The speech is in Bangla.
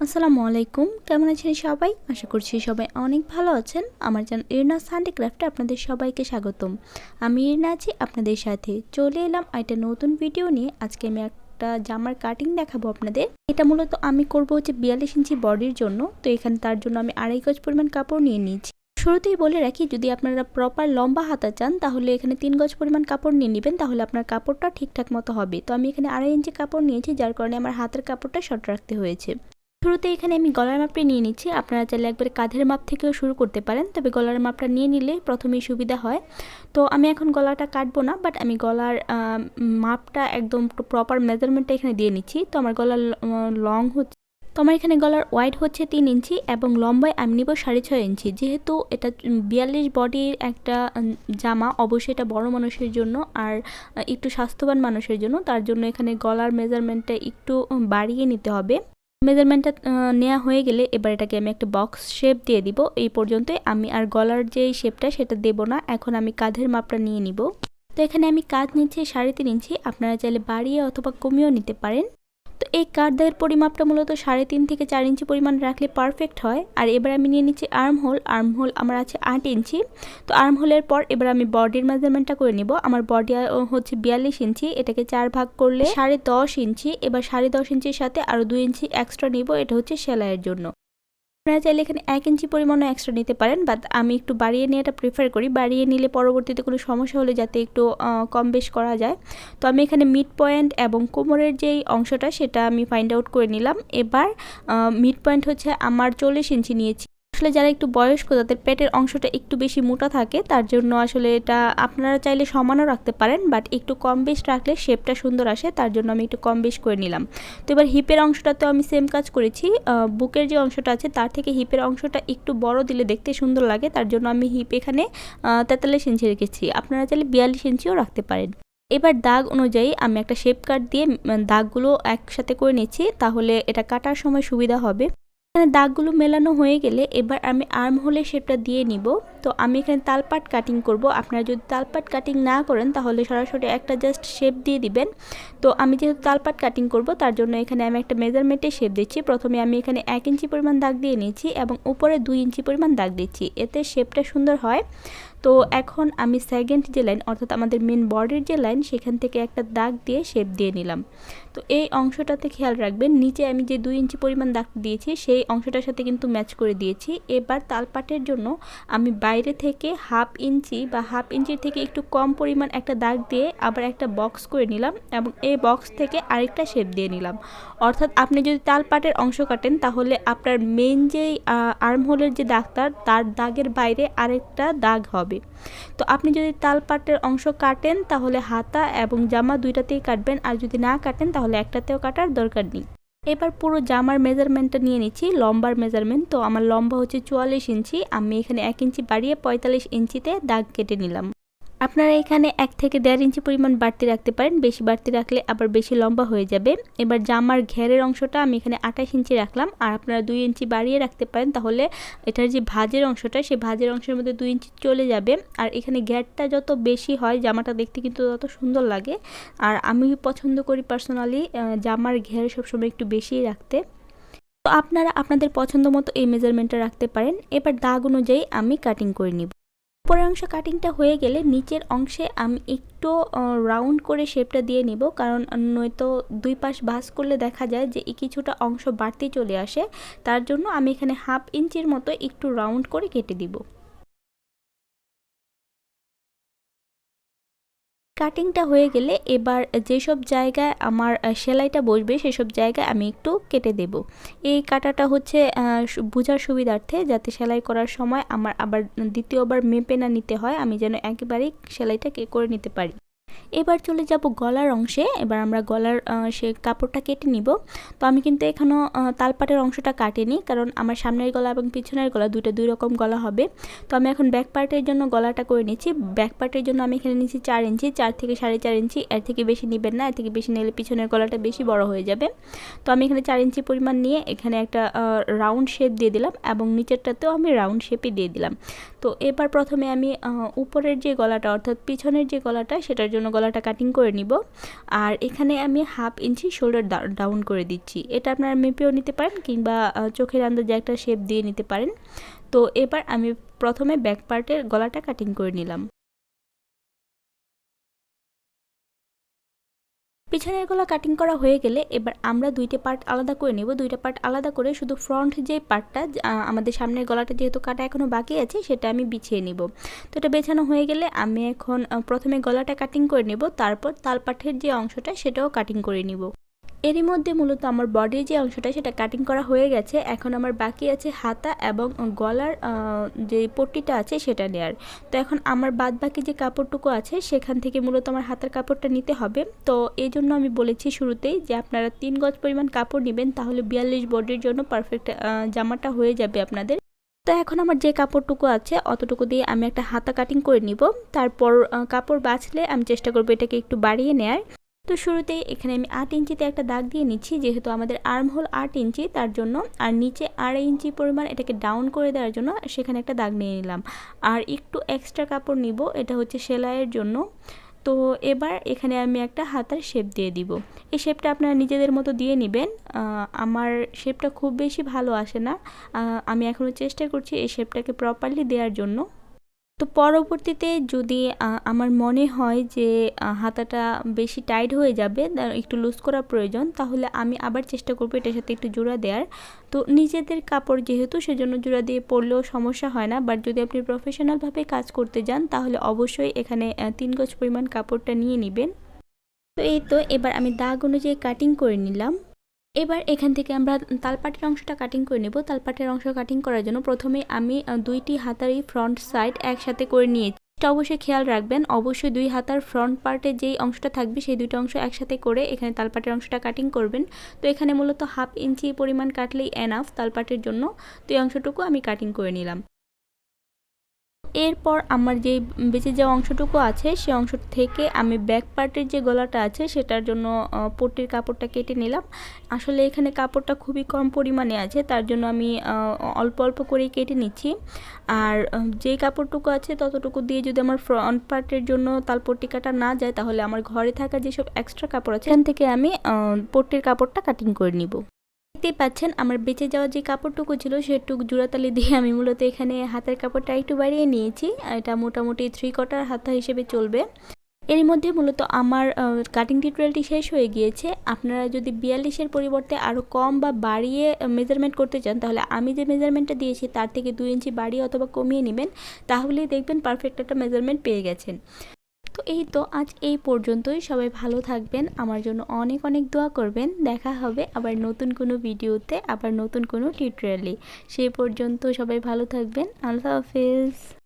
আসসালামু আলাইকুম, কেমন আছেন সবাই? আশা করছি সবাই অনেক ভালো আছেন। আমার চ্যানেল এরিনা হ্যান্ডিক্রাফটে আপনাদের সবাইকে স্বাগতম। আমি এরিনা আছি আপনাদের সাথে। চলে এলাম একটা নতুন ভিডিও নিয়ে। আজকে আমি একটা জামার কাটিং দেখাবো আপনাদের। এটা মূলত আমি করব হচ্ছে 42 ইঞ্চি বডির জন্য। তো এখানে তার জন্য আমি 2.5 গজ পরিমাণ কাপড় নিয়ে নিয়েছি। শুরুতেই বলে রাখি, যদি আপনারা প্রপার লম্বা হাতা চান তাহলে এখানে 3 গজ পরিমাণ কাপড় নিয়ে নেবেন, তাহলে আপনার কাপড়টা ঠিকঠাক মতো হবে। তো আমি এখানে 2.5 ইঞ্চি কাপড় নিয়েছি, যার কারণে আমার হাতের কাপড়টা শর্ট রাখতে হয়েছে। শুরুতে এখানে আমি গলার মাপটা নিয়ে নিচ্ছি। আপনারা চাইলে একবারে কাঁধের মাপ থেকেও শুরু করতে পারেন, তবে গলার মাপটা নিয়ে নিলে প্রথমেই সুবিধা হয়। তো আমি এখন গলাটা কাটবো না, বাট আমি গলার মাপটা একদম প্রপার মেজারমেন্টটা এখানে দিয়ে নিচ্ছি। তো আমার গলার লং হচ্ছে তো আমার এখানে গলার ওয়াইড হচ্ছে 3 ইঞ্চি এবং লম্বায় আমি নিব 6.5 ইঞ্চি। যেহেতু এটা 42 বডির একটা জামা, অবশ্যই এটা বড় মানুষের জন্য আর একটু স্বাস্থ্যবান মানুষের জন্য, তার জন্য এখানে গলার মেজারমেন্টটা একটু বাড়িয়ে নিতে হবে। মেজারমেন্টটা নেওয়া হয়ে গেলে এবার এটাকে আমি একটা বক্স শেপ দিয়ে দিব। এই পর্যন্তই, আমি আর গলার যে শেপটা সেটা দেব না। এখন আমি কাঁধের মাপটা নিয়ে নিব। তো এখানে আমি কাঁধ নিচ্ছি 3.5 ইঞ্চি। আপনারা চাইলে বাড়িয়ে অথবা কমিয়েও নিতে পারেন। তো এই কাঁধের পরিমাপটা মূলত 3.5 থেকে 4 ইঞ্চি পরিমাণ রাখলে পারফেক্ট হয়। আর এবার আমি নিয়ে নিচ্ছি আর্মহোল আমার আছে 8 ইঞ্চি। তো আর্মহোলের পর এবার আমি বডির মেজারমেন্টটা করে নিব। আমার বডি হচ্ছে 42 ইঞ্চি, এটাকে 4 ভাগ করলে 10.5 ইঞ্চি। এবার 10.5 ইঞ্চির সাথে আরও 2 ইঞ্চি এক্সট্রা নিব, এটা হচ্ছে সেলাইয়ের জন্য। আপনারা চাইলে এখানে 1 ইঞ্চি পরিমাণও এক্সট্রা নিতে পারেন, বাট আমি একটু বাড়িয়ে নিয়ে এটা প্রেফার করি। বাড়িয়ে নিলে পরবর্তীতে কোনো সমস্যা হলে যাতে একটু কম বেশ করা যায়। তো আমি এখানে মিড পয়েন্ট এবং কোমরের যেই অংশটা সেটা আমি ফাইন্ড আউট করে নিলাম। এবার মিড পয়েন্ট হচ্ছে আমার 40 ইঞ্চি নিয়েছি। আসলে যারা একটু বয়স্ক, তাদের পেটের অংশটা একটু বেশি মোটা থাকে, তার জন্য আসলে এটা আপনারা চাইলে সমানও রাখতে পারেন, বাট একটু কম বেশ রাখলে শেপটা সুন্দর আসে, তার জন্য আমি একটু কম বেশ করে নিলাম। তো এবার হিপের অংশটাতেও আমি সেম কাজ করেছি। বুকের যে অংশটা আছে তার থেকে হিপের অংশটা একটু বড় দিলে দেখতে সুন্দর লাগে, তার জন্য আমি হিপ এখানে 43 ইঞ্চি রেখেছি। আপনারা চাইলে 42 ইঞ্চিও রাখতে পারেন। এবার দাগ অনুযায়ী আমি একটা শেপ কাট দিয়ে দাগগুলো একসাথে করে নিচ্ছি, তাহলে এটা কাটার সময় সুবিধা হবে। এখানে দাগগুলো মেলানো হয়ে গেলে এবার আমি আর্মহোলের শেপটা দিয়ে নিব। তো আমি এখানে তালপাট কাটিং করব। আপনারা যদি তালপাট কাটিং না করেন তাহলে সরাসরি একটা জাস্ট শেপ দিয়ে দিবেন। তো আমি যেহেতু তালপাট কাটিং করব, তার জন্য এখানে আমি একটা মেজারমেন্টে শেপ দিচ্ছি। প্রথমে আমি এখানে 1 ইঞ্চি পরিমাণ দাগ দিয়ে নিয়েছি এবং উপরে 2 ইঞ্চি পরিমাণ দাগ দিচ্ছি, এতে শেপটা সুন্দর হয়। তো এখন আমি সেকেন্ড যে লাইন, অর্থাৎ আমাদের মেন বডির যে লাইন, সেখান থেকে একটা দাগ দিয়ে শেপ দিয়ে নিলাম। তো এই অংশটাতে খেয়াল রাখবেন, নিচে আমি যে 2 ইঞ্চি পরিমাণ দাগ দিয়েছি সেই অংশটার সাথে কিন্তু ম্যাচ করে দিয়েছি। এবার তালপাটের জন্য আমি বাইরে থেকে 1/2 ইঞ্চি বা 1/2 ইঞ্চির থেকে একটু কম পরিমাণ একটা দাগ দিয়ে আবার একটা বক্স করে নিলাম এবং এই বক্স থেকে আরেকটা শেপ দিয়ে নিলাম। অর্থাৎ আপনি যদি তালপাটের অংশ কাটেন তাহলে আপনার মেন যেই আর্মহোলের যে দাগটা, তার দাগের বাইরে আরেকটা দাগ হবে। তো আপনি যদি তালপাটের অংশ কাটেন তাহলে হাতা এবং জামা দুইটাতেই কাটবেন, আর যদি না কাটেন তাহলে একটাতেও কাটার দরকার নেই। এবার পুরো জামার মেজারমেন্টটা নিয়ে নিচ্ছি, লম্বার মেজারমেন্ট। তো আমার লম্বা হচ্ছে 44 ইঞ্চি, আমি এখানে 1 ইঞ্চি বাড়িয়ে 45 ইঞ্চিতে দাগ কেটে নিলাম। আপনারা এখানে 1 থেকে 1.5 ইঞ্চি পরিমাণ বাড়তি রাখতে পারেন, বেশি বাড়তি রাখলে আবার বেশি লম্বা হয়ে যাবে। এবার জামার ঘেরের অংশটা আমি এখানে 28 ইঞ্চি রাখলাম, আর আপনারা 2 ইঞ্চি বাড়িয়ে রাখতে পারেন, তাহলে এটার যে ভাঁজের অংশটা সেই ভাঁজের অংশের মধ্যে 2 ইঞ্চি চলে যাবে। আর এখানে ঘেরটা যত বেশি হয় জামাটা দেখতে কিন্তু তত সুন্দর লাগে। আর আমি পছন্দ করি পার্সোনালি জামার ঘের সবসময় একটু বেশিই রাখতে। তো আপনারা আপনাদের পছন্দ মতো এই মেজারমেন্টটা রাখতে পারেন। এবার দাগ অনুযায়ী আমি কাটিং করে নিব। উপরের অংশ কাটিংটা হয়ে গেলে নিচের অংশে আমি একটু রাউন্ড করে শেপটা দিয়ে নিব, কারণ নয়তো দুই পাশ ভাঁজ করলে দেখা যায় যে কিছুটা অংশ বাড়তি চলে আসে। তার জন্য আমি এখানে 1/2 ইঞ্চির মতো একটু রাউন্ড করে কেটে দিব। কাটিংটা হয়ে গেলে এবার যেসব জায়গায় আমার সেলাইটা বসবে সেসব জায়গায় আমি একটু কেটে দেব। এই কাটাটা হচ্ছে বোঝার সুবিধার্থে, যাতে সেলাই করার সময় আমার আবার দ্বিতীয়বার মেপে না নিতে হয়, আমি যেন একেবারেই সেলাইটা করে নিতে পারি। এবার চলে যাব গলার অংশে। এবার আমরা গলার সে কাপড়টা কেটে নিব। তো আমি কিন্তু এখনও তালপাটের অংশটা কাটিনি, কারণ আমার সামনের গলা এবং পিছনের গলা দুই রকম গলা হবে। তো আমি এখন ব্যাক পার্টের জন্য গলাটা করে নিচ্ছি। ব্যাক পার্টের জন্য আমি এখানে নিচ্ছি 4 ইঞ্চি, 4 থেকে 4.5 ইঞ্চি। এর থেকে বেশি নেবেন না, এর থেকে বেশি নিলে পিছনের গলাটা বেশি বড় হয়ে যাবে। তো আমি এখানে 4 ইঞ্চি পরিমাণ নিয়ে এখানে একটা রাউন্ড শেপ দিয়ে দিলাম এবং নিচেরটাতেও আমি রাউন্ড শেপই দিয়ে দিলাম। তো এবার প্রথমে আমি উপরের যে গলাটা, অর্থাৎ পিছনের যে গলাটা, সেটার জন্য জন্য গলাটা কাটিং করে নিব। আর এখানে আমি 1/2 ইঞ্চি শোল্ডার ডাউন করে দিচ্ছি। এটা আপনারা মেপেও নিতে পারেন কিংবা চোখের আন্দাজে একটা শেপ দিয়ে নিতে পারেন। তো এবার আমি প্রথমে ব্যাক পার্টের গলাটা কাটিং করে নিলাম। পিছনের গলা কাটিং করা হয়ে গেলে এবার আমরা দুইটা পার্ট আলাদা করে নেব। দুইটা পার্ট আলাদা করে শুধু ফ্রন্ট যে পার্টটা আমাদের সামনের গলাটা যেহেতু কাটা এখনও বাকি আছে সেটা আমি বিছিয়ে নিব। তো এটা বেছানো হয়ে গেলে আমি এখন প্রথমে গলাটা কাটিং করে নেব, তারপর তালপাঠের যে অংশটা সেটাও কাটিং করে নিব। এরই মধ্যে মূলত আমার বডির যে অংশটা সেটা কাটিং করা হয়ে গেছে। এখন আমার বাকি আছে হাতা এবং গলার যে পট্টিটা আছে সেটা নেয়ার। তো এখন আমার বাদ বাকি যে কাপড়টুকু আছে সেখান থেকে মূলত আমার হাতের কাপড়টা নিতে হবে। তো এই জন্য আমি বলেছি শুরুতেই যে আপনারা 3 গজ পরিমাণ কাপড় নেবেন, তাহলে 42 বডির জন্য পারফেক্ট জামাটা হয়ে যাবে আপনাদের। তো এখন আমার যে কাপড়টুকু আছে অতটুকু দিয়ে আমি একটা হাতা কাটিং করে নিব। তারপর কাপড় বাছলে আমি চেষ্টা করবো এটাকে একটু বাড়িয়ে নেয়ার। তো শুরুতেই এখানে আমি 8 ইঞ্চিতে একটা দাগ দিয়ে নিচ্ছি, যেহেতু আমাদের আর্মহোল 8 ইঞ্চি তার জন্য। আর নিচে 2.5 ইঞ্চি পরিমাণ এটাকে ডাউন করে দেওয়ার জন্য সেখানে একটা দাগ নিয়ে নিলাম। আর একটু এক্সট্রা কাপড় নিব, এটা হচ্ছে সেলাইয়ের জন্য। তো এবার এখানে আমি একটা হাতার শেপ দিয়ে দিব। এই শেপটা আপনারা নিজেদের মতো দিয়ে নেবেন। আমার শেপটা খুব বেশি ভালো আসে না, আমি এখনও চেষ্টা করছি এই শেপটাকে প্রপারলি দেওয়ার জন্য। তো পরবর্তীতে যদি আমার মনে হয় যে হাতাটা বেশি টাইট হয়ে যাবে, একটু লুজ করা প্রয়োজন, তাহলে আমি আবার চেষ্টা করবো এটার সাথে একটু জোড়া দেওয়ার। তো নিজেদের কাপড় যেহেতু সেজন্য জোড়া দিয়ে পরলেও সমস্যা হয় না, বাট যদি আপনি প্রফেশনালভাবে কাজ করতে যান তাহলে অবশ্যই এখানে 3 গজ পরিমাণ কাপড়টা নিয়ে নেবেন। তো এই তো এবার আমি দাগ অনুযায়ী কাটিং করে নিলাম। এবার এখান থেকে আমরা তালপাটের অংশটা কাটিং করে নেব। তালপাটের অংশ কাটিং করার জন্য প্রথমে আমি দুইটি হাতারই ফ্রন্ট সাইড একসাথে করে নিয়েছি। এটা অবশ্যই খেয়াল রাখবেন, অবশ্যই 2 হাতার ফ্রন্ট পার্টে যেই অংশটা থাকবে সেই দুটো অংশ একসাথে করে এখানে তালপাটের অংশটা কাটিং করবেন। তো এখানে মূলত 1/2 ইঞ্চি পরিমাণ কাটলেই এনাফ তালপাটের জন্য। তো এই অংশটুকু আমি কাটিং করে নিলাম। এরপর আমার যে বেঁচে যাওয়া অংশটুকু আছে সে অংশ থেকে আমি ব্যাক পার্টের যে গলাটা আছে সেটার জন্য পট্টির কাপড়টা কেটে নিলাম। আসলে এখানে কাপড়টা খুবই কম পরিমাণে আছে, তার জন্য আমি অল্প অল্প করেই কেটে নিচ্ছি। আর যেই কাপড়টুকু আছে ততটুকু দিয়ে যদি আমার ফ্রন্ট পার্টের জন্য তালপট্টি কাটা না যায় তাহলে আমার ঘরে থাকা যেসব এক্সট্রা কাপড় আছে সেখান থেকে আমি পট্টির কাপড়টা কাটিং করে নিব। দেখতেই পাচ্ছেন আমার বেঁচে যাওয়া যে কাপড়টুকু ছিল সেটুকু জোড়াতালি দিয়ে আমি মূলত এখানে হাতের কাপড়টা একটু বাড়িয়ে নিয়েছি। এটা মোটামুটি 3/4 হাতা হিসেবে চলবে। এর মধ্যে মূলত আমার কাটিং টিউটোরিয়ালটি শেষ হয়ে গিয়েছে। আপনারা যদি 42-এর পরিবর্তে আরও কম বা বাড়িয়ে মেজারমেন্ট করতে চান তাহলে আমি যে মেজারমেন্টটা দিয়েছি তার থেকে 2 ইঞ্চি বাড়িয়ে অথবা কমিয়ে নেবেন, তাহলেই দেখবেন পারফেক্ট একটা মেজারমেন্ট পেয়ে গেছেন। তো এই তো আজ এই পর্যন্তই। সবাই ভালো থাকবেন, আমার জন্য অনেক অনেক দোয়া করবেন। দেখা হবে আবার নতুন কোনো ভিডিওতে, আবার নতুন কোনো টিউটোরিয়ালে। সেই পর্যন্ত সবাই ভালো থাকবেন। আল্লাহ হাফেজ।